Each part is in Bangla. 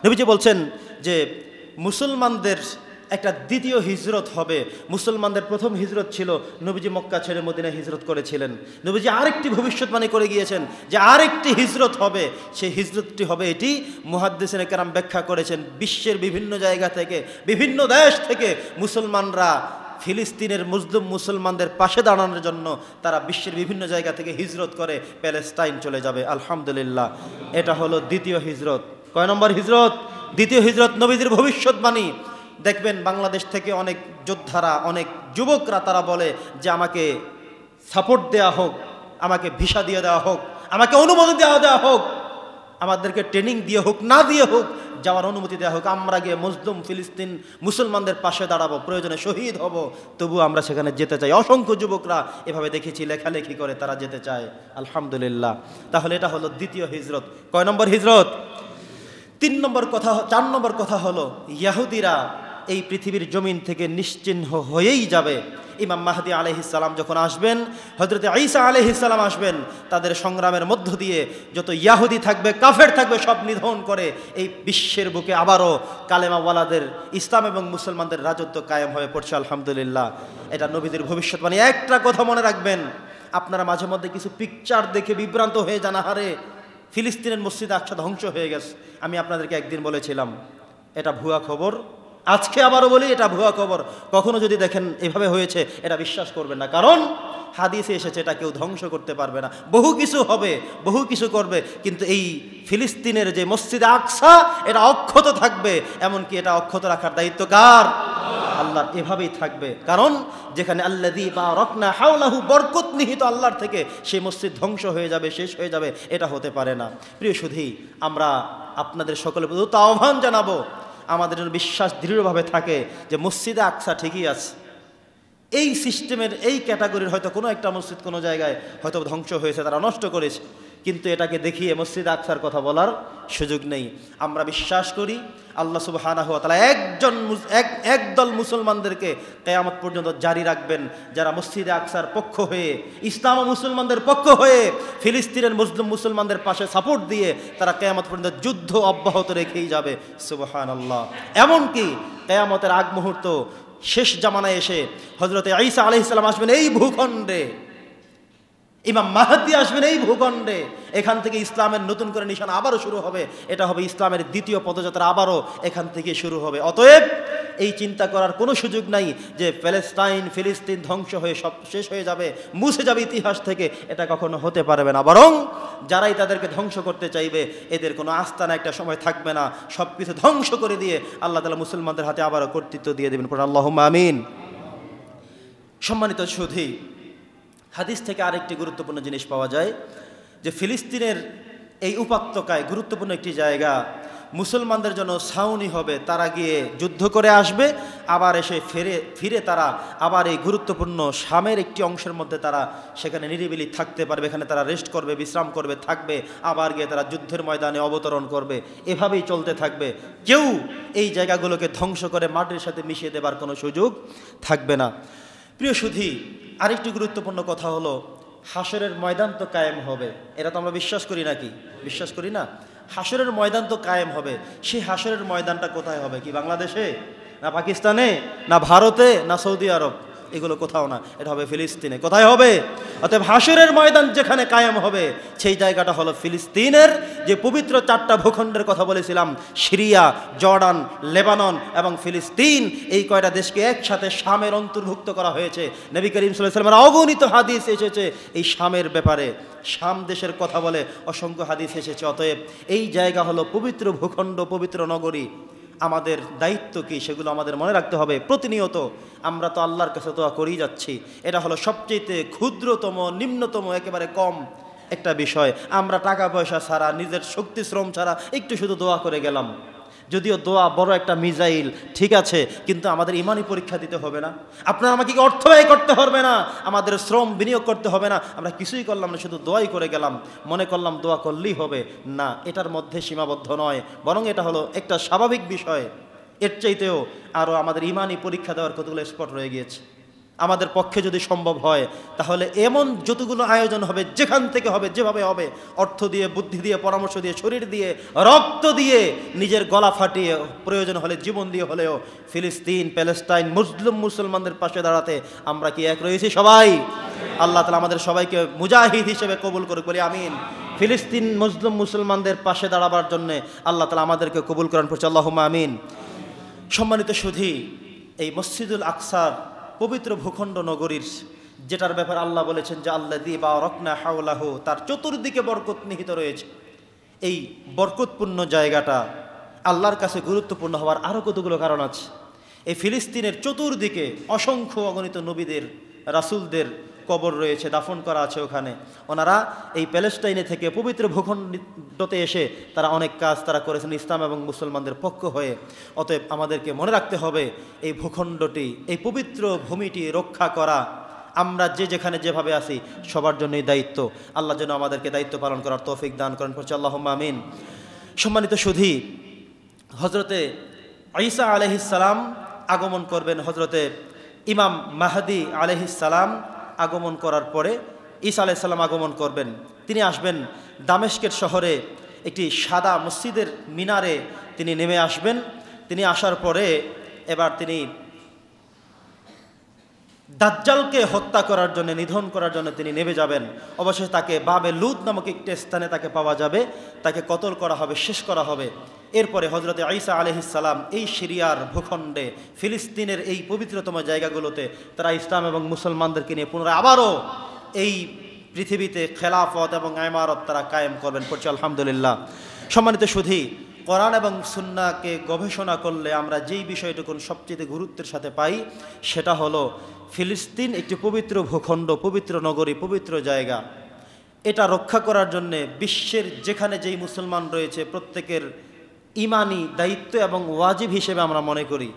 নবীজি বলছেন যে মুসলমানদের একটা দ্বিতীয় হিজরত হবে। মুসলমানদের প্রথম হিজরত ছিল নবীজি মক্কা ছেড়ে মদিনায় হিজরত করেছিলেন। নবীজি আরেকটি ভবিষ্যৎবাণী করে গিয়েছেন যে আরেকটি হিজরত হবে। সেই হিজরতটি হবে এটি, মুহাদ্দিসিনে কেরাম ব্যাখ্যা করেছেন, বিশ্বের বিভিন্ন জায়গা থেকে, বিভিন্ন দেশ থেকে মুসলমানরা ফিলিস্তিনের মুসলিম মুসলমানদের পাশে দাঁড়ানোর জন্য তারা বিশ্বের বিভিন্ন জায়গা থেকে হিজরত করে প্যালেস্টাইন চলে যাবে। আলহামদুলিল্লাহ, এটা হলো দ্বিতীয় হিজরত। কয় নম্বর হিজরত? দ্বিতীয় হিজরত, নবীজির ভবিষ্যৎবাণী। দেখবেন বাংলাদেশ থেকে অনেক যোদ্ধারা, অনেক যুবকরা তারা বলে যে আমাকে সাপোর্ট দেওয়া হোক, আমাকে ভিসা দিয়ে দেওয়া হোক, আমাকে অনুমতি দেওয়া হোক, আমাদেরকে ট্রেনিং দিয়ে হোক, না দিয়ে হোক, যাওয়ার অনুমতি দেওয়া হোক, আমরা গিয়ে মজলুম ফিলিস্তিন মুসলমানদের পাশে দাঁড়াবো, প্রয়োজনে শহীদ হব, তবু আমরা সেখানে যেতে চাই। অসংখ্য যুবকরা এভাবে দেখেছি লেখালেখি করে তারা যেতে চায়। আলহামদুলিল্লাহ, তাহলে এটা হলো দ্বিতীয় হিজরত। কয় নম্বর হিজরত? 3 নম্বর কথা, 4 নম্বর কথা হলো ইহুদিরা এই পৃথিবীর জমিন থেকে নিশ্চিহ্ন হয়েই যাবে। ইমাম মাহদি আলাইহিস সালাম যখন আসবেন, হযরত ঈসা আলাইহিস সালাম আসবেন, তাদের সংগ্রামের মধ্য দিয়ে যত ইহুদি থাকবে, কাফের থাকবে, সব নিধন করে এই বিশ্বের বুকে আবারও কালেমাওয়ালাদের, ইসলাম এবং মুসলমানদের রাজত্ব কায়েম হয়ে পড়ছে। আলহামদুলিল্লাহ, এটা নবীদের ভবিষ্যৎবাণী। একটা কথা মনে রাখবেন, আপনারা মাঝে মধ্যে কিছু পিকচার দেখে বিভ্রান্ত হয়ে যান, আহারে ফিলিস্তিনের মসজিদ আকসা ধ্বংস হয়ে গেছে। আমি আপনাদেরকে একদিন বলেছিলাম এটা ভুয়া খবর, আজকে আবারও বলি এটা ভুয়া খবর। কখনো যদি দেখেন এভাবে হয়েছে, এটা বিশ্বাস করবেন না, কারণ হাদিসে এসেছে এটা কেউ ধ্বংস করতে পারবে না। বহু কিছু হবে, বহু কিছু করবে, কিন্তু এই ফিলিস্তিনের যে মসজিদ আকসা এটা অক্ষত থাকবে। এমনকি এটা অক্ষত রাখার দায়িত্ব কার? আল্লাহর। এভাবেই থাকবে, কারণ যেখানে আল্লাযী বারাকনা হাওলাহু, বরকত নিহিত আল্লাহর থেকে, সেই মসজিদ ধ্বংস হয়ে যাবে, শেষ হয়ে যাবে, এটা হতে পারে না। প্রিয় সুধী, আমরা আপনাদের সকলের প্রতি আহ্বান জানাবো, আমাদের যেন বিশ্বাস দৃঢ়ভাবে থাকে যে মসজিদে আকসা ঠিকই আছে। এই সিস্টেমের, এই ক্যাটাগরির হয়তো কোনো একটা মসজিদ কোনো জায়গায় হয়তো ধ্বংস হয়েছে, তারা নষ্ট করেছে, কিন্তু এটাকে দেখিয়ে মসজিদ আকসার কথা বলার সুযোগ নেই। আমরা বিশ্বাস করি আল্লাহ সুবহানাহু ওয়া তাআলা একদল মুসলমানদেরকে কিয়ামত পর্যন্ত জারি রাখবেন, যারা মসজিদে আকসার পক্ষ হয়ে, ইসলাম ও মুসলমানদের পক্ষ হয়ে, ফিলিস্তিনের মুসলিম মুসলমানদের পাশে সাপোর্ট দিয়ে তারা কিয়ামত পর্যন্ত যুদ্ধ অব্যাহত রেখেই যাবে। সুবহানাল্লাহ। এমনকি কিয়ামতের আগ মুহূর্ত, শেষ জামানায় এসে হযরত ঈসা আলাইহিস সালাম আসবেন এই ভূখণ্ডে, ইমাম মাহদি আসবেন এই ভূখণ্ডে, এখান থেকে ইসলামের নতুন করে নিশান আবারও শুরু হবে। এটা হবে ইসলামের দ্বিতীয় পদযাত্রা, আবারও এখান থেকে শুরু হবে। অতএব এই চিন্তা করার কোনো সুযোগ নাই যে ফিলিস্তিন ধ্বংস হয়ে সব শেষ হয়ে যাবে, মুছে যাবে ইতিহাস থেকে, এটা কখনো হতে পারবে না। বরং যারাই তাদেরকে ধ্বংস করতে চাইবে, এদের কোনো আস্থানা একটা সময় থাকবে না, সব কিছু ধ্বংস করে দিয়ে আল্লাহ তাআলা মুসলমানদের হাতে আবারও কর্তৃত্ব দিয়ে দেবেন। আল্লাহুম্মা আমিন। সম্মানিত সুধী, হাদিস থেকে আরেকটি গুরুত্বপূর্ণ জিনিস পাওয়া যায় যে ফিলিস্তিনের এই উপত্যকায় গুরুত্বপূর্ণ একটি জায়গা, মুসলমানদের জন্য ছাউনি হবে। তারা গিয়ে যুদ্ধ করে আসবে, আবার এসে ফিরে তারা আবার এই গুরুত্বপূর্ণ শামের একটি অংশের মধ্যে তারা সেখানে নিরিবিলি থাকতে পারবে। এখানে তারা রেস্ট করবে, বিশ্রাম করবে, থাকবে, আবার গিয়ে তারা যুদ্ধের ময়দানে অবতরণ করবে। এভাবেই চলতে থাকবে। কেউ এই জায়গাগুলোকে ধ্বংস করে মাটির সাথে মিশিয়ে দেবার কোনো সুযোগ থাকবে না। প্রিয় সুধী, আরেকটি গুরুত্বপূর্ণ কথা হলো হাসরের ময়দান তো কায়েম হবে। এটা তো আমরা বিশ্বাস করি নাকি? বিশ্বাস করি না? হাসরের ময়দান তো কায়েম হবে। সেই হাসরের ময়দানটা কোথায় হবে? কি বাংলাদেশে, না পাকিস্তানে, না ভারতে, না সৌদি আরব? এগুলো কোথাও না, এটা হবে ফিলিস্তিনে। কোথায় হবে? অতএব হাসরের ময়দান যেখানে কায়েম হবে, সেই জায়গাটা হলো ফিলিস্তিনের যে পবিত্র 4টা ভূখণ্ডের কথা বলেছিলাম, সিরিয়া, জর্ডান, লেবানন এবং ফিলিস্তিন, এই কয়টা দেশকে একসাথে শামের অন্তর্ভুক্ত করা হয়েছে। নবী করিম সাল্লাল্লাহু আলাইহি ওয়াসাল্লামের অগণিত হাদিস এসেছে এই শামের ব্যাপারে, শাম দেশের কথা বলে অসংখ্য হাদিস এসেছে। অতএব এই জায়গা হলো পবিত্র ভূখণ্ড, পবিত্র নগরী। আমাদের দায়িত্ব কি সেগুলো আমাদের মনে রাখতে হবে প্রতিনিয়ত। আমরা তো আল্লাহর কাছে দোয়া করেই যাচ্ছি, এটা হলো সবচেয়ে ক্ষুদ্রতম, নিম্নতম, একেবারে কম একটা বিষয়। আমরা টাকা পয়সা ছাড়া, নিজের শক্তি শ্রম ছাড়া একটু শুধু দোয়া করে গেলাম। যদিও দোয়া বড় একটা মিজাইল, ঠিক আছে, কিন্তু আমাদের ইমানি পরীক্ষা দিতে হবে না? আপনার আমাকে কি অর্থ ব্যয় করতে হবে না, আমাদের শ্রম বিনিয়োগ করতে হবে না? আমরা কিছুই করলাম না, শুধু দোয়াই করে গেলাম, মনে করলাম দোয়া করলেই হবে। না, এটার মধ্যে সীমাবদ্ধ নয়, বরং এটা হলো একটা স্বাভাবিক বিষয়। এর চাইতেও আরও আমাদের ইমানি পরীক্ষা দেওয়ার কতগুলো স্পট রয়ে গিয়েছে। আমাদের পক্ষে যদি সম্ভব হয় তাহলে এমন যতগুলো আয়োজন হবে, যেখান থেকে হবে, যেভাবে হবে, অর্থ দিয়ে, বুদ্ধি দিয়ে, পরামর্শ দিয়ে, শরীর দিয়ে, রক্ত দিয়ে, নিজের গলা ফাটিয়ে, প্রয়োজন হলে জীবন দিয়ে হলেও ফিলিস্তিন, প্যালেস্টাইন, মুসলমানদের পাশে দাঁড়াতে আমরা কি এক রয়েছি সবাই? আল্লাহ তাআলা আমাদের সবাইকে মুজাহিদ হিসেবে কবুল করুক, বলি আমিন। ফিলিস্তিন মুসলমানদের পাশে দাঁড়াবার জন্য আল্লাহ তাআলা আমাদেরকে কবুল করেন, পড়ছি আল্লাহুম্মা আমিন। সম্মানিত সুধী, এই মসজিদুল আকসার পবিত্র ভূখণ্ড নগরীর, যেটার ব্যাপারে আল্লাহ বলেছেন যে আল্লাযী বারাকনা হাওলাহু, তার চতুর্দিকে বরকত নিহিত রয়েছে, এই বরকতপূর্ণ জায়গাটা আল্লাহর কাছে গুরুত্বপূর্ণ হওয়ার আরও কতগুলো কারণ আছে। এই ফিলিস্তিনের চতুর্দিকে অসংখ্য অগণিত নবীদের, রাসূলদের কবর রয়েছে, দাফন করা আছে ওখানে। ওনারা এই প্যালেস্টাইনে থেকে পবিত্র ভূখণ্ডতে এসে তারা অনেক কাজ তারা করেছেন ইসলাম এবং মুসলমানদের পক্ষ হয়ে। অতএব আমাদেরকে মনে রাখতে হবে এই ভূখণ্ডটি, এই পবিত্র ভূমিটি রক্ষা করা আমরা যে যেখানে যেভাবে আছি সবার জন্যই দায়িত্ব। আল্লাহ যেন আমাদেরকে দায়িত্ব পালন করার তৌফিক দান করেন, পড়ছি আল্লাহুম্মা আমিন। সম্মানিত সুধী, হজরতে ঈসা আলাইহিস সালাম আগমন করবেন, হজরতে ইমাম মাহদী আলাইহিস সালাম আগমন করার পরে ঈসা আলাইহিস সালাম আগমন করবেন। তিনি আসবেন দামেস্কের শহরে একটি সাদা মসজিদের মিনারে তিনি নেমে আসবেন। তিনি আসার পরে এবার তিনি দাজ্জালকে হত্যা করার জন্য, নিধন করার জন্য তিনি নেমে যাবেন। অবশেষে তাকে বাবে লুদ নামক একটি স্থানে তাকে পাওয়া যাবে, তাকে কতল করা হবে, শেষ করা হবে। এরপরে হজরতে ঈসা আলাইহিস সালাম এই সিরিয়ার ভূখণ্ডে, ফিলিস্তিনের এই পবিত্রতম জায়গাগুলোতে তারা ইসলাম এবং মুসলমানদেরকে নিয়ে পুনরায় আবারও এই পৃথিবীতে খেলাফত এবং ইমারত তারা কায়েম করবেন, পড়ছি আলহামদুলিল্লাহ। সম্মানিত সুধী, কোরআন এবং সুন্নাহকে গবেষণা করলে আমরা যেই বিষয়টুকুন সবচেয়ে গুরুত্বের সাথে পাই সেটা হলো ফিলিস্তিন একটি পবিত্র ভূখণ্ড, পবিত্র নগরী, পবিত্র জায়গা। এটা রক্ষা করার জন্যে বিশ্বের যেখানে যেই মুসলমান রয়েছে প্রত্যেকের ইমানি দায়িত্ব এবং ওয়াজিব হিসেবে আমরা মনে করি।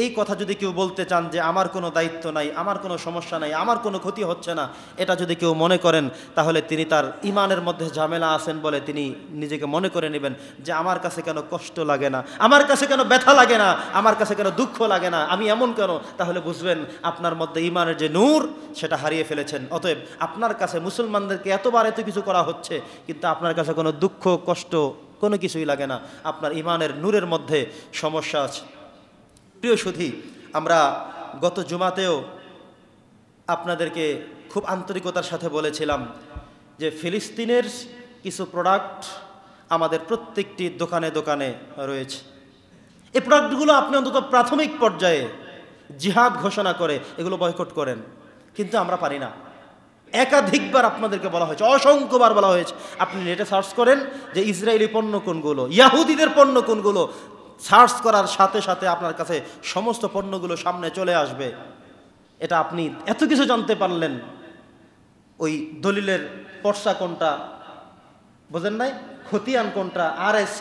এই কথা যদি কেউ বলতে চান যে আমার কোনো দায়িত্ব নাই, আমার কোনো সমস্যা নাই, আমার কোনো ক্ষতি হচ্ছে না, এটা যদি কেউ মনে করেন তাহলে তিনি তার ইমানের মধ্যে ঝামেলা আছেন বলে তিনি নিজেকে মনে করে নেবেন যে আমার কাছে কেন কষ্ট লাগে না, আমার কাছে কেন ব্যথা লাগে না, আমার কাছে কেন দুঃখ লাগে না, আমি এমন কেন, তাহলে বুঝবেন আপনার মধ্যে ইমানের যে নূর সেটা হারিয়ে ফেলেছেন। অতএব আপনার কাছে মুসলমানদেরকে এতবার এত কিছু করা হচ্ছে কিন্তু আপনার কাছে কোনো দুঃখ কষ্ট কোনো কিছুই লাগে না, আপনার ইমানের নূরের মধ্যে সমস্যা আছে। প্রিয় সুধী, আমরা গত জুমাতেও আপনাদেরকে খুব আন্তরিকতার সাথে বলেছিলাম যে ফিলিস্তিনের কিছু প্রোডাক্ট আমাদের প্রত্যেকটি দোকানে দোকানে রয়েছে। এই প্রোডাক্টগুলো আপনি অন্তত প্রাথমিক পর্যায়ে জিহাদ ঘোষণা করে এগুলো বয়কট করেন, কিন্তু আমরা পারি না। একাধিকবার আপনাদেরকে বলা হয়েছে, অসংখ্যবার বলা হয়েছে, আপনি নেটে সার্চ করেন যে ইসরায়েলি পণ্য কোনগুলো, ইয়াহুদিদের পণ্য কোনগুলো, সার্চ করার সাথে সাথে আপনার কাছে সমস্ত পণ্যগুলো সামনে চলে আসবে। এটা আপনি এত কিছু জানতে পারলেন, ওই দলিলের পর্সা কোনটা বোঝেন নাই, খতিয়ান কোনটা, RS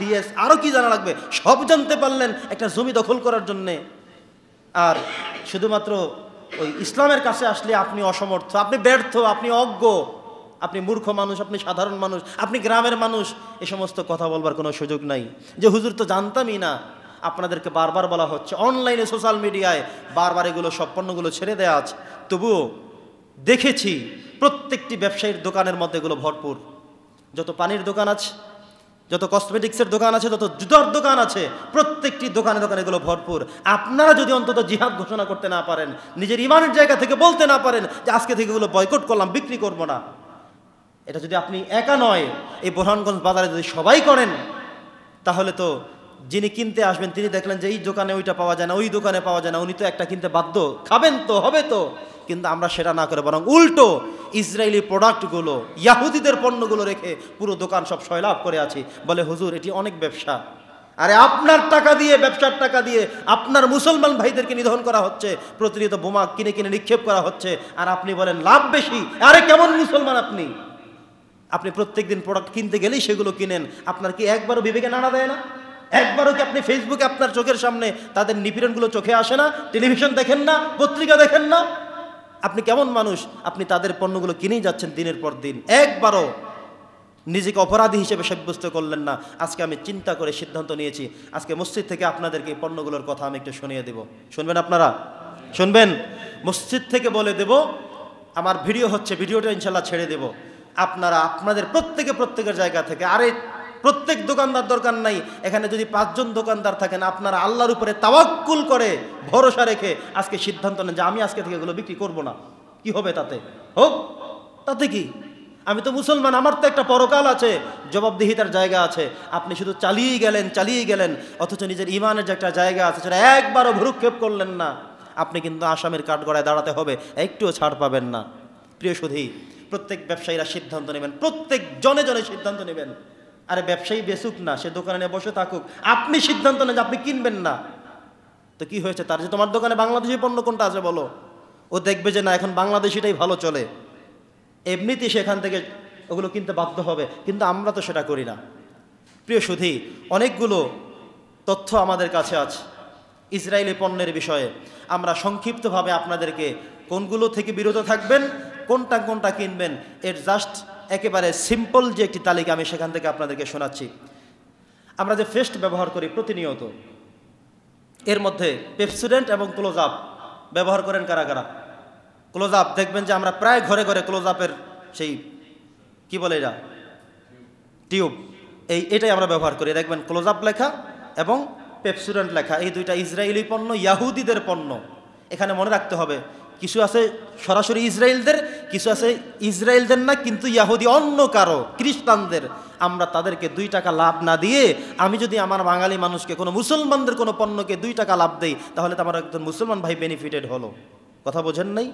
আরও কি জানা লাগবে, সব জানতে পারলেন একটা জমি দখল করার জন্যে। আর শুধুমাত্র ওই ইসলামের কাছে আসলে আপনি অসমর্থ, আপনি ব্যর্থ, আপনি অজ্ঞ, আপনি মূর্খ মানুষ, আপনি সাধারণ মানুষ, আপনি গ্রামের মানুষ, এ সমস্ত কথা বলবার কোনো সুযোগ নাই। যে হুজুর তো জানতামই না, আপনাদেরকে বারবার বলা হচ্ছে, অনলাইনে সোশ্যাল মিডিয়ায় বারবার এগুলো সব পণ্যগুলো ছেড়ে দেওয়া আছে, তবুও দেখেছি প্রত্যেকটি ব্যবসায়ীর দোকানের মধ্যে এগুলো ভরপুর। যত পানির দোকান আছে, যত কসমেটিক্সের দোকান আছে, যত জুতার দোকান আছে, প্রত্যেকটি দোকানে দোকানে এগুলো ভরপুর। আপনারা যদি অন্তত জিহাদ ঘোষণা করতে না পারেন, নিজের ইমানের জায়গা থেকে বলতে না পারেন যে আজকে থেকে এগুলো বয়কট করলাম, বিক্রি করব না, এটা যদি আপনি একা নয় এই বোরহানগঞ্জ বাজারে যদি সবাই করেন, তাহলে তো যিনি কিনতে আসবেন তিনি দেখলেন যে এই দোকানে ওইটা পাওয়া যায় না, ওই দোকানে পাওয়া যায় না, উনি তো একটা কিনতে বাধ্য, খাবেন তো, হবে তো। কিন্তু আমরা সেটা না করে বরং উল্টো ইসরায়েলি প্রোডাক্টগুলো, ইয়াহুদিদের পণ্যগুলো রেখে পুরো দোকান সব সয়লাভ করে আছি, বলে হুজুর এটি অনেক ব্যবসা। আরে আপনার টাকা দিয়ে, ব্যবসার টাকা দিয়ে আপনার মুসলমান ভাইদেরকে নিধন করা হচ্ছে, প্রতিনিয়ত বোমা কিনে কিনে নিক্ষেপ করা হচ্ছে, আর আপনি বলেন লাভ বেশি। আরে কেমন মুসলমান আপনি? আপনি প্রত্যেক দিন প্রোডাক্ট কিনতে গেলেই সেগুলো কিনেন, আপনার কি একবারও বিবেকে নাড়া দেয় না? একবারও কি আপনি ফেসবুকে আপনার চোখের সামনে তাদের নিপীড়নগুলো চোখে আসে না? টেলিভিশন দেখেন না? পত্রিকা দেখেন না? আপনি কেমন মানুষ? আপনি তাদের পণ্যগুলো কিনেই যাচ্ছেন দিনের পর দিন, একবারও নিজেকে অপরাধী হিসেবে সাব্যস্ত করলেন না। আজকে আমি চিন্তা করে সিদ্ধান্ত নিয়েছি, আজকে মসজিদ থেকে আপনাদেরকে এই পণ্যগুলোর কথা আমি একটু শুনিয়ে দেব, শুনবেন আপনারা? শুনবেন, মসজিদ থেকে বলে দেব, আমার ভিডিও হচ্ছে, ভিডিওটা ইনশাল্লাহ ছেড়ে দেব, আপনারা আপনাদের প্রত্যেকের জায়গা থেকে, আরে প্রত্যেক দোকানদার দরকার নাই, এখানে যদি 5 জন দোকানদার থাকেন, আপনারা আল্লাহর উপরে তাওয়াক্কুল করে ভরসা রেখে আজকে সিদ্ধান্ত নেন যে আমি আজকে থেকে এগুলো বিক্রি করব না। কি হবে তাতে? হোক, তাতে কি? আমি তো মুসলমান, আমার তো একটা পরকাল আছে, জবাবদিহিতার জায়গা আছে। আপনি শুধু চালিয়ে গেলেন, অথচ নিজের ইমানের যে একটা জায়গা আছে সেটা একবারও ভ্রুক্ষেপ করলেন না। আপনি কিন্তু আসামের কাঠগড়ায় দাঁড়াতে হবে, একটুও ছাড় পাবেন না। প্রিয় সুধী, প্রত্যেক ব্যবসায়ীরা সিদ্ধান্ত নেবেন, প্রত্যেক জনে সিদ্ধান্ত নেবেন। আরে ব্যবসায়ী বেচুক না, সে দোকানে নিয়ে বসে থাকুক, আপনি সিদ্ধান্ত নেন যে আপনি কিনবেন না। তো কি হয়েছে তার? যে তোমার দোকানে বাংলাদেশি পণ্য কোনটা আছে বলো, ও দেখবে যে না এখন বাংলাদেশিটাই ভালো চলে, এমনিতেই সেখান থেকে ওগুলো কিনতে বাধ্য হবে। কিন্তু আমরা তো সেটা করি না। প্রিয় সুধী, অনেকগুলো তথ্য আমাদের কাছে আছে ইসরায়েলি পণ্যের বিষয়ে। আমরা সংক্ষিপ্তভাবে আপনাদেরকে কোনগুলো থেকে বিরত থাকবেন, কোনটা কিনবেন, এর জাস্ট একেবারে সিম্পল যে একটি তালিকা আমি সেখান থেকে আপনাদেরকে শোনাচ্ছি। আমরা যে পেস্ট ব্যবহার করি প্রতিনিয়ত, এর মধ্যে পেপসোডেন্ট এবং ক্লোজ আপ ব্যবহার করেন কারা কারা? ক্লোজ আপ দেখবেন যে আমরা প্রায় ঘরে ক্লোজ আপের সেই কি বলে এটা, টিউব, এটাই আমরা ব্যবহার করি। দেখবেন ক্লোজ আপ লেখা এবং পেপসোডেন্ট লেখা, এই দুইটা ইসরায়েলি পণ্য, ইয়াহুদিদের পণ্য। এখানে মনে রাখতে হবে, কিছু আছে সরাসরি ইসরায়েলদের, কিছু আছে ইসরায়েলদের না কিন্তু ইয়াহুদি অন্য কারো, খ্রিস্টানদের। আমরা তাদেরকে 2 টাকা লাভ না দিয়ে, আমি যদি আমার বাঙালি মানুষকে, কোনো মুসলমানদের কোনো পণ্যকে 2 টাকা লাভ দেই, তাহলে তো আমার একজন মুসলমান ভাই বেনিফিটেড হলো। কথা বোঝেন নাই?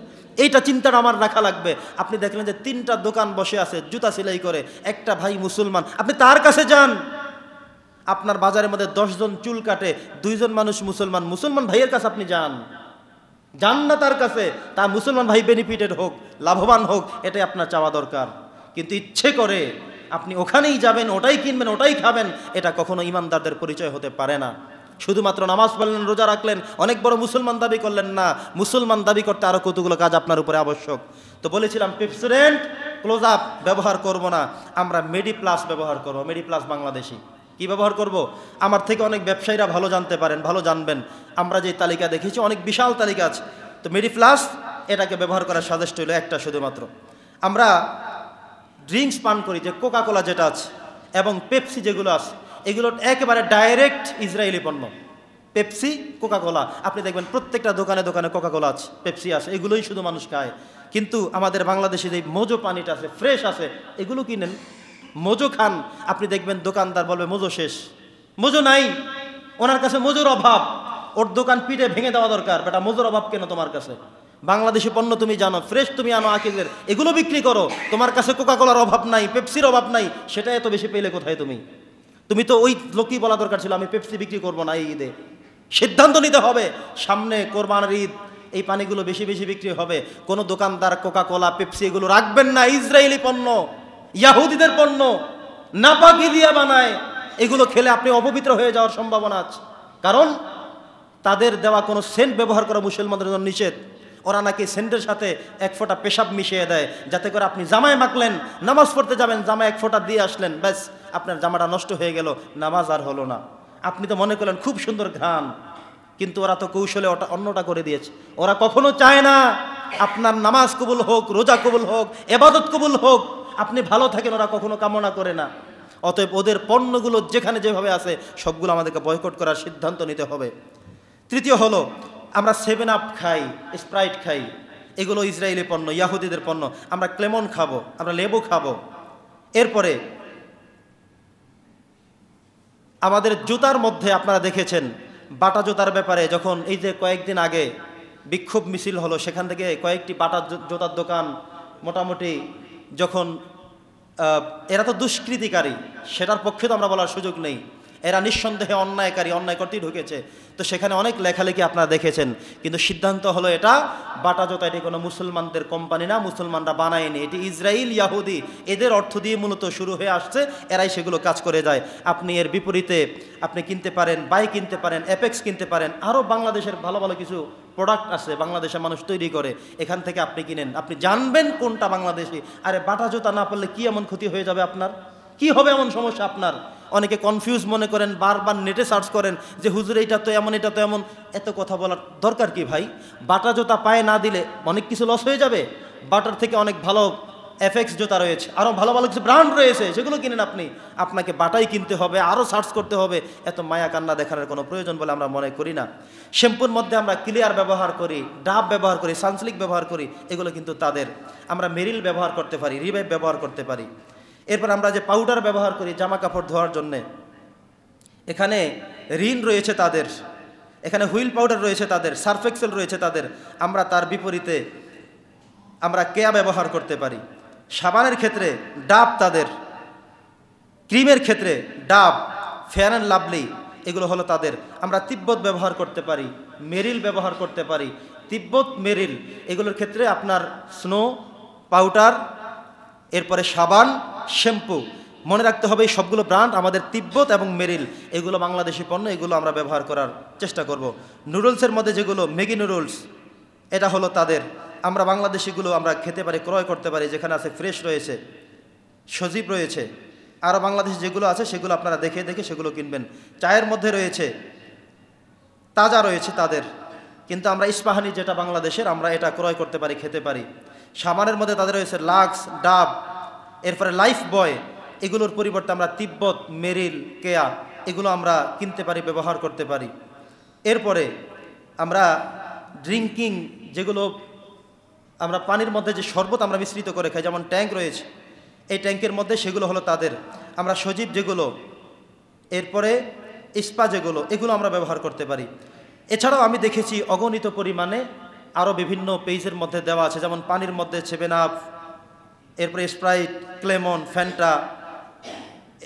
এইটা চিন্তাটা আমার রাখা লাগবে। আপনি দেখলেন যে 3টা দোকান বসে আছে জুতা সেলাই করে, একটা ভাই মুসলমান, আপনি তার কাছে যান। আপনার বাজারের মধ্যে 10 জন চুল কাটে, 2 জন মানুষ মুসলমান ভাইয়ের কাছে আপনি যান না তার কাছে, তার মুসলমান ভাই বেনিফিটেড হোক, লাভবান হোক, এটাই আপনার চাওয়া দরকার। কিন্তু ইচ্ছে করে আপনি ওখানেই যাবেন, ওটাই কিনবেন, ওটাই খাবেন, এটা কখনো ইমানদারদের পরিচয় হতে পারে না। শুধুমাত্র নামাজ পড়লেন, রোজা রাখলেন, অনেক বড় মুসলমান দাবি করলেন না। মুসলমান দাবি করতে আরও কতগুলো কাজ আপনার উপরে আবশ্যক। তো বলেছিলাম পেপসোডেন্ট, ক্লোজ আপ ব্যবহার করব না, আমরা মেডিপ্লাস ব্যবহার করব। মেডিপ্লাস বাংলাদেশি। কি ব্যবহার করব? আমার থেকে অনেক ব্যবসায়ীরা ভালো জানতে পারেন, ভালো জানবেন। আমরা যে তালিকা দেখেছি অনেক বিশাল তালিকা আছে, তো মেডিপ্লাস এটাকে ব্যবহার করার সাজেস্ট হইল একটা শুধুমাত্র। আমরা ড্রিঙ্কস পান করি, যে কোকা কোলা যেটা আছে এবং পেপসি যেগুলো আছে, এগুলো একেবারে ডাইরেক্ট ইসরায়েলি পণ্য। পেপসি, কোকা কোলা, আপনি দেখবেন প্রত্যেকটা দোকানে কোকা কোলা আছে, পেপসি আছে, এগুলোই শুধু মানুষ খায়। কিন্তু আমাদের বাংলাদেশে যে মোজো পানিটা আছে, ফ্রেশ আছে, এগুলো কিনেন, মোজো খান, আপনি দেখবেন দোকানদার বলবে মোজো শেষ, মোজো নাই, ওনার কাছে মোজোর অভাব, ওর দোকান পিঠে ভেঙে দেওয়া দরকার। বেটা মোজোর অভাব কেন তোমার কাছে? বাংলাদেশি পণ্য তুমি জানো, ফ্রেশ তুমি আনো আকিদের, এগুলো বিক্রি করো, তোমার কাছে কোকা কোলার অভাব নাই, পেপসির অভাব নাই, সেটা এত বেশি পেলে কোথায় তুমি তো ওই লোকই বলা দরকার ছিল আমি পেপসি বিক্রি করবো না এই ঈদে। সিদ্ধান্ত নিতে হবে, সামনে কোরবানির ঈদ, এই পানিগুলো বেশি বিক্রি হবে। কোনো দোকানদার কোকা কোলা, পেপসি এগুলো রাখবেন না, ইসরায়েলি পণ্য, ইয়াহুদিদের পণ্য, নাপাকি দিয়ে বানায়, এগুলো খেলে আপনি অপবিত্র হয়ে যাওয়ার সম্ভাবনা আছে। কারণ তাদের দেওয়া কোনো সেন্ট ব্যবহার করা মুসলমানদের জন্য নিষেধ। ওরা নাকি সেন্টের সাথে 1 ফোঁটা পেশাব মিশিয়ে দেয়, যাতে করে আপনি জামায় মাখলেন, নামাজ পড়তে যাবেন, জামায় 1 ফোঁটা দিয়ে আসলেন, ব্যাস আপনার জামাটা নষ্ট হয়ে গেল, নামাজ আর হলো না। আপনি তো মনে করলেন খুব সুন্দর ঘ্রাণ, কিন্তু ওরা তো কৌশলে ওটা অন্যটা করে দিয়েছে। ওরা কখনো চায় না আপনার নামাজ কবুল হোক, রোজা কবুল হোক, ইবাদত কবুল হোক, আপনি ভালো থাকেন, ওরা কখনো কামনা করে না। অতএব ওদের পণ্যগুলো যেখানে যেভাবে আছে সবগুলো আমাদেরকে বয়কট করার সিদ্ধান্ত নিতে হবে। তৃতীয় হলো, আমরা 7 আপ খাই, স্প্রাইট খাই, এগুলো ইসরায়েলি পণ্য, ইয়াহুদিদের পণ্য। আমরা ক্লেমন খাবো, আমরা লেবু খাবো। এরপরে আমাদের জুতার মধ্যে আপনারা দেখেছেন বাটা জুতার ব্যাপারে, যখন এই যে কয়েকদিন আগে বিক্ষোভ মিছিল হলো, সেখান থেকে কয়েকটি বাটা জুতার দোকান মোটামুটি যখন এরা তো দুষ্কৃতিকারী, সেটার পক্ষে তো আমরা বলার সুযোগ নেই, এরা নিঃসন্দেহে অন্যায়কারী, অন্যায় করতেই ঢুকেছে। তো সেখানে অনেক লেখালেখি আপনারা দেখেছেন, কিন্তু সিদ্ধান্ত হলো এটা বাটা জুতা, এটি কোনো মুসলমানদের কোম্পানি না, মুসলমানরা বানায়নি, এটি ইসরায়েল, ইয়াহুদি, এদের অর্থ দিয়ে মূলত শুরু হয়ে আসছে, এরাই সেগুলো কাজ করে যায়। আপনি এর বিপরীতে আপনি কিনতে পারেন, বাই কিনতে পারেন, অ্যাপেক্স কিনতে পারেন, আরও বাংলাদেশের ভালো কিছু প্রোডাক্ট আছে, বাংলাদেশের মানুষ তৈরি করে, এখান থেকে আপনি কিনেন, আপনি জানবেন কোনটা বাংলাদেশি। আরে বাটা জুতা না পড়লে কি এমন ক্ষতি হয়ে যাবে আপনার? কি হবে এমন সমস্যা আপনার? অনেকে কনফিউজ মনে করেন, বারবার নেটে সার্চ করেন যে হুজুর এটা তো এমন, এটা তো এমন। এত কথা বলার দরকার কি ভাই? বাটা জুতা পায়ে না দিলে অনেক কিছু লস হয়ে যাবে। বাটার থেকে অনেক ভালো এফএক্স জুতা রয়েছে, আরও ভালো ভালো কিছু ব্র্যান্ড রয়েছে, সেগুলো কিনেন আপনি। আপনাকে বাটাই কিনতে হবে, আরও সার্চ করতে হবে, এত মায়া কান্না দেখানোর কোনো প্রয়োজন বলে আমরা মনে করি না। শ্যাম্পুর মধ্যে আমরা ক্লিয়ার ব্যবহার করি, ডাব ব্যবহার করি, সানসিল্ক ব্যবহার করি, এগুলো কিন্তু তাদের। আমরা মেরিল ব্যবহার করতে পারি, রিভাইভ ব্যবহার করতে পারি। এরপর আমরা যে পাউডার ব্যবহার করি জামা কাপড় ধোয়ার জন্যে, এখানে রিন রয়েছে তাদের, এখানে হুইল পাউডার রয়েছে তাদের, সার্ফ এক্সেল রয়েছে তাদের। আমরা তার বিপরীতে আমরা কেয়া ব্যবহার করতে পারি। সাবানের ক্ষেত্রে ডাব তাদের, ক্রিমের ক্ষেত্রে ডাব, ফেয়ার অ্যান্ড লাভলি, এগুলো হলো তাদের। আমরা তিব্বত ব্যবহার করতে পারি, মেরিল ব্যবহার করতে পারি। তিব্বত, মেরিল এগুলোর ক্ষেত্রে আপনার স্নো পাউডার, এরপরে সাবান, শ্যাম্পু, মনে রাখতে হবে এই সবগুলো ব্র্যান্ড আমাদের তিব্বত এবং মেরিল, এগুলো বাংলাদেশি পণ্য, এগুলো আমরা ব্যবহার করার চেষ্টা করব। নুডলসের মধ্যে যেগুলো ম্যাগি নুডলস, এটা হলো তাদের। আমরা বাংলাদেশিগুলো আমরা খেতে পারি, ক্রয় করতে পারি, যেখানে আছে ফ্রেশ রয়েছে, সজীব রয়েছে, আরও বাংলাদেশি যেগুলো আছে সেগুলো আপনারা দেখে দেখে সেগুলো কিনবেন। চায়ের মধ্যে রয়েছে তাজা রয়েছে তাদের, কিন্তু আমরা ইস্পাহানি যেটা বাংলাদেশের, আমরা এটা ক্রয় করতে পারি, খেতে পারি। সাবানের মধ্যে তাদের রয়েছে লাক্স, ডাব, এরপরে লাইফ বয়, এগুলোর পরিবর্তে আমরা তিব্বত, মেরিল, কেয়া এগুলো আমরা কিনতে পারি, ব্যবহার করতে পারি। এরপরে আমরা ড্রিঙ্কিং যেগুলো, আমরা পানির মধ্যে যে শরবত আমরা মিশ্রিত করে খাই, যেমন ট্যাঙ্ক রয়েছে, এই ট্যাঙ্কের মধ্যে সেগুলো হলো তাদের। আমরা সজীব যেগুলো, এরপরে ইস্পা যেগুলো, এগুলো আমরা ব্যবহার করতে পারি। এছাড়াও আমি দেখেছি অগণিত পরিমাণে আরও বিভিন্ন পেজের মধ্যে দেওয়া আছে, যেমন পানির মধ্যে 7 আপ, এরপরে স্প্রাইট, ক্লেমন, ফ্যান্টা,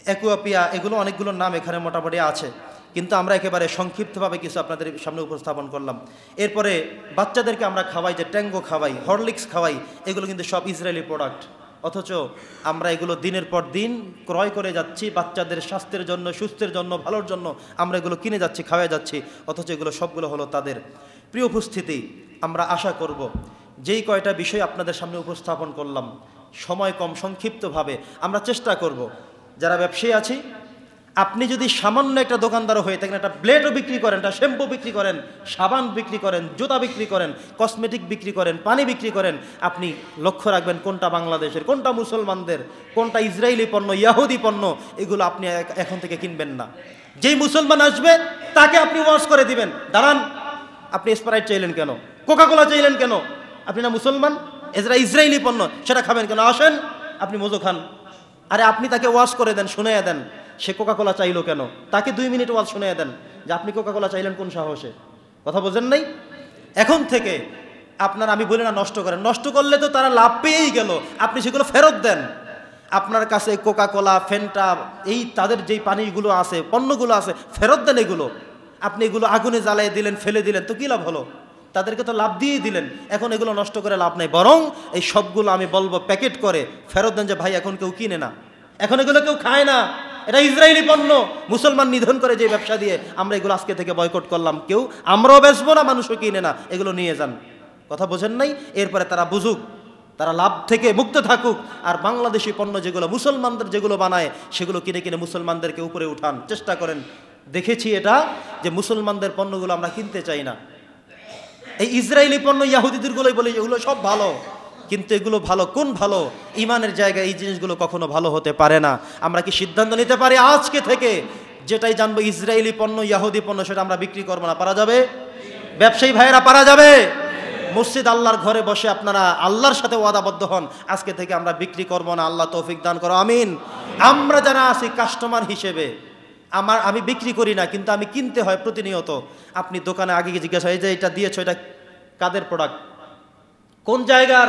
অ্যাকুয়াপিয়া, এগুলো অনেকগুলোর নাম এখানে মোটামুটি আছে, কিন্তু আমরা একেবারে সংক্ষিপ্তভাবে কিছু আপনাদের সামনে উপস্থাপন করলাম। এরপরে বাচ্চাদেরকে আমরা খাওয়াই, যে ট্যাঙ্গো খাওয়াই, হরলিক্স খাওয়াই, এগুলো কিন্তু সব ইসরায়েলি প্রোডাক্ট, অথচ আমরা এগুলো দিনের পর দিন ক্রয় করে যাচ্ছি বাচ্চাদের স্বাস্থ্যের জন্য, সুস্থের জন্য, ভালোর জন্য আমরা এগুলো কিনে যাচ্ছি, খাওয়া যাচ্ছি, অথচ এগুলো সবগুলো হলো তাদের। প্রিয় উপস্থিতি, আমরা আশা করব যেই কয়টা বিষয় আপনাদের সামনে উপস্থাপন করলাম, সময় কম, সংক্ষিপ্তভাবে আমরা চেষ্টা করব। যারা ব্যবসায়ী আছি, আপনি যদি সামান্য একটা দোকানদারও হয়ে থাকেন, একটা ব্লেডও বিক্রি করেন, একটা শ্যাম্পু বিক্রি করেন, সাবান বিক্রি করেন, জুতা বিক্রি করেন, কসমেটিক বিক্রি করেন, পানি বিক্রি করেন, আপনি লক্ষ্য রাখবেন কোনটা বাংলাদেশের, কোনটা মুসলমানদের, কোনটা ইসরায়েলি পণ্য, ইয়াহুদি পণ্য, এগুলো আপনি এখন থেকে কিনবেন না। যেই মুসলমান আসবে তাকে আপনি ওয়াশ করে দিবেন, দাঁড়ান, আপনি স্প্রাইট চাইলেন কেন, কোকাকোলা চাইলেন কেন? আপনি না মুসলমান, ইসরায়েলি পণ্য, সেটা খাবেন কেন? আসেন, আপনি মজো খান। আরে আপনি তাকে ওয়াশ করে দেন, শুনিয়ে দেন, সে কোকাকোলা চাইলো কেন, তাকে 2 মিনিট ওয়াজ শুনিয়ে দেন যে আপনি কোকাকোলা চাইলেন কোন সাহসে। কথা বোঝেন নাই? এখন থেকে আপনার, আমি বলি না নষ্ট করেন, নষ্ট করলে তো তারা লাভ পেয়েই গেল, আপনি সেগুলো ফেরত দেন। আপনার কাছে কোকাকোলা, ফেন্টা, এই তাদের যেই পানিগুলো আছে, পণ্যগুলো আছে, ফেরত দেন এগুলো। আপনি এগুলো আগুনে জ্বালিয়ে দিলেন, ফেলে দিলেন, তো কী লাভ হলো? তাদেরকে তো লাভ দিয়েই দিলেন। এখন এগুলো নষ্ট করে লাভ নেই, বরং এই সবগুলো আমি বলবো প্যাকেট করে ফেরত দেন, যে ভাই এখন কেউ কিনে না, এখন এগুলো কেউ খায় না, এটা ইসরায়েলি পণ্য, মুসলমান নিধন করে যে ব্যবসা দিয়ে আমরা এগুলো আজকে থেকে বয়কট করলাম, কেউ আমরাও বেচবো না, মানুষও কিনে না, এগুলো নিয়ে যান। কথা বোঝেন নাই? এরপরে তারা বুঝুক, তারা লাভ থেকে মুক্ত থাকুক, আর বাংলাদেশি পণ্য যেগুলো মুসলমানদের যেগুলো বানায় সেগুলো কিনে কিনে মুসলমানদেরকে উপরে উঠান, চেষ্টা করেন। দেখেছি এটা, যে মুসলমানদের পণ্যগুলো আমরা কিনতে চাই না, এই ইসরায়েলি পণ্য ইয়াহুদিদেরগুলোই বলে এগুলো সব ভালো, কিন্তু এগুলো ভালো কোন ভালো? ইমানের জায়গায় এই জিনিসগুলো কখনো ভালো হতে পারে না। আমরা কি সিদ্ধান্ত নিতে পারি আজকে থেকে যেটাই জানবো ইসরায়েলি পণ্য, ইয়াহুদি পণ্য, সেটা আমরা বিক্রি করবো না? পারা যাবে? ব্যবসায়ী ভাইয়েরা পারা যাবে? মসজিদ আল্লাহর ঘরে বসে আপনারা আল্লাহর সাথে ওয়াদাবদ্ধ হন, আজকে থেকে আমরা বিক্রি করবো না। আল্লাহ তৌফিক দান করো, আমিন। আমরা যারা আছি কাস্টমার হিসেবে, আমি বিক্রি করি না, কিন্তু আমি কিনতে হয় প্রতিনিয়ত। আপনি দোকানে আগে জিজ্ঞাসা হয় যে এটা দিয়েছো, এটা কাদের প্রোডাক্ট, কোন জায়গার,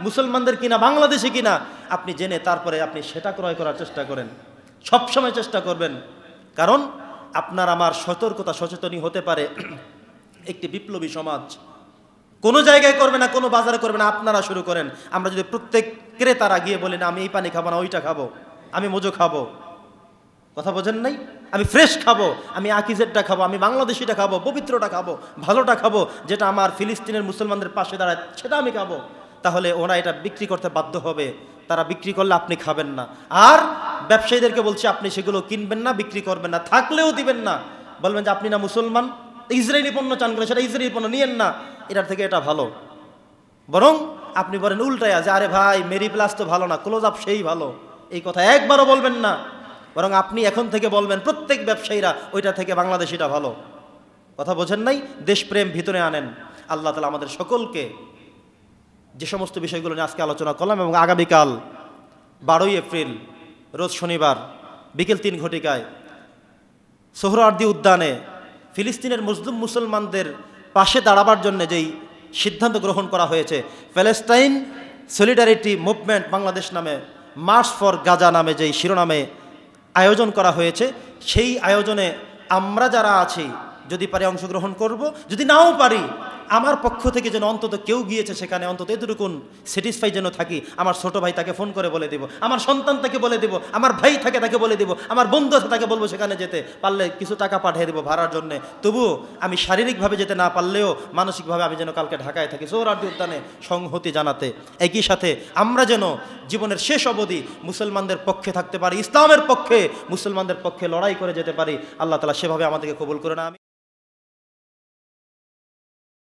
মুসলমানদের কিনা, বাংলাদেশে কিনা, আপনি জেনে তারপরে আপনি সেটা ক্রয় করার চেষ্টা করেন, সবসময় চেষ্টা করবেন। কারণ আপনার আমার সতর্কতা, সচেতনই হতে পারে একটি বিপ্লবী সমাজ। কোনো জায়গায় করবে না, কোনো বাজারে করবে না, আপনারা শুরু করেন। আমরা যদি প্রত্যেক ক্রেতারা গিয়ে বলি না আমি এই পানি খাবো না, ওইটা খাবো, আমি মজো খাবো, কথা বোঝেন নাই, আমি ফ্রেশ খাবো, আমি আকিজেরটা খাবো, আমি বাংলাদেশিটা খাবো, পবিত্রটা খাবো, ভালোটা খাবো, যেটা আমার ফিলিস্তিনের মুসলমানদের পাশে দাঁড়ায় সেটা আমি খাবো, তাহলে ওরা এটা বিক্রি করতে বাধ্য হবে। তারা বিক্রি করলে আপনি খাবেন না। আর ব্যবসায়ীদেরকে বলছি আপনি সেগুলো কিনবেন না, বিক্রি করবেন না, থাকলেও দিবেন না। বলবেন যে আপনি না মুসলমান, ইসরায়েলি পণ্য চান করে, সেটা ইসরায়েলি পণ্য নিয়েন না, এটার থেকে এটা ভালো। বরং আপনি বলেন উল্টায়া যে আরে ভাই মেরি প্লাস তো ভালো না, ক্লোজ আপ সেই ভালো। এই কথা একবারও বলবেন না, বরং আপনি এখন থেকে বলবেন প্রত্যেক ব্যবসায়ীরা ওইটা থেকে বাংলাদেশিটা ভালো। কথা বোঝেন নাই? দেশপ্রেম ভিতরে আনেন। আল্লাহ তাআলা আমাদের সকলকে যে সমস্ত বিষয়গুলো নিয়ে আজকে আলোচনা করলাম, এবং আগামীকাল 12ই এপ্রিল রোজ শনিবার বিকেল 3 ঘটিকায় সোহরাওয়ার্দী উদ্যানে ফিলিস্তিনের মুসলিম মুসলমানদের পাশে দাঁড়াবার জন্য যেই সিদ্ধান্ত গ্রহণ করা হয়েছে, প্যালেস্টাইন সলিডারিটি মুভমেন্ট বাংলাদেশ নামে, মার্চ ফর গাজা নামে যেই শিরোনামে আয়োজন করা হয়েছে, সেই আয়োজনে আমরা যারা আছি যদি পারি অংশগ্রহণ করব, যদি নাও পারি আমার পক্ষ থেকে যেন অন্তত কেউ গিয়েছে সেখানে অন্তত এতটুকুন স্যাটিসফাই যেন থাকি। আমার ছোট ভাই তাকে ফোন করে বলে দেব, আমার সন্তান তাকে বলে দেব, আমার ভাই থাকে তাকে বলে দেব, আমার বন্ধু আছে তাকে বলবো সেখানে যেতে পারলে কিছু টাকা পাঠিয়ে দেবো ভাড়ার জন্যে। তবুও আমি শারীরিকভাবে যেতে না পারলেও মানসিকভাবে আমি যেন কালকে ঢাকায় থাকি সোহরাওয়ার্দী উদ্যানে সংহতি জানাতে। একই সাথে আমরা যেন জীবনের শেষ অবধি মুসলমানদের পক্ষে থাকতে পারি, ইসলামের পক্ষে, মুসলমানদের পক্ষে লড়াই করে যেতে পারি। আল্লাহ তাআলা সেভাবে আমাদেরকে কবুল করে না।